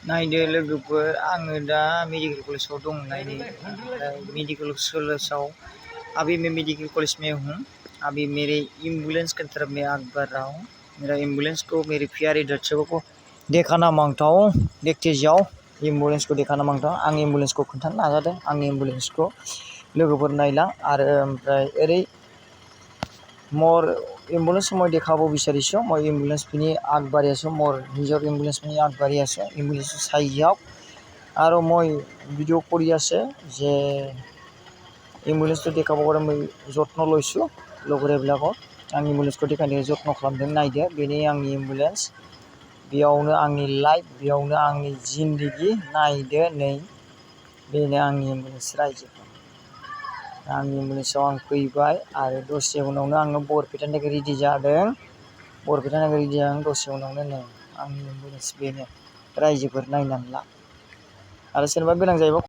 नायदो लोगोफोर आङो दा मेडिकल कलेजाव दं नायदो मेडिकल कलेजाव अभी मैं मेडिकल कॉलेज में हूँ। अभी मेरे एम्बुलेंस की तरफ मैं आग बढ़ रहा हूँ। मेरा एम्बुलेंस को मेरे प्यारे दर्शकों को देखाना मांगता हूँ। देखते जाओ एम्बुलेंस को देखाना मांगता हूँ। आं एम्बुलेंस को खोन्थानो नाजादों। आंनि एम्बुलेंस को लोगोफोर नायलां आरो ओमफ्राय ओरै मोर एम्बुलेंस मैं देखाबो बिचारिছো मैं एम्बुलेंस पिनी आग बारियाছো मोर निजर एम्बुलेंस पिनी आग बारियाছো एम्बुलेंस साइयाव आरो मैं भिडिओ करियाছে जे एम्बुलेंस तो देखाबो मैं जत्न लइছো लोगोरेब्लागत आं एम्बुलेंस को देखायनो जत्न खालामदों नायदो बेनि आंनि एम्बुलेंस बेयावनो आंनि लाइफ बेयावनो आंनि जिंदगी नायदो नै बेनो आंनि एम्बुलेंस रायजोफोर आंनि एम्बुलेंसआव आं फैबाय आरो दसे उनावनो आङो बरपेटानिफ्राय रेडि जादों बरपेटानिफ्राय रेडि जादों दसे उनावनो नै आंनि एम्बुलेंस बेनो रायजोफोर नायनानै ला आरो सोरबा गोनां जायोबा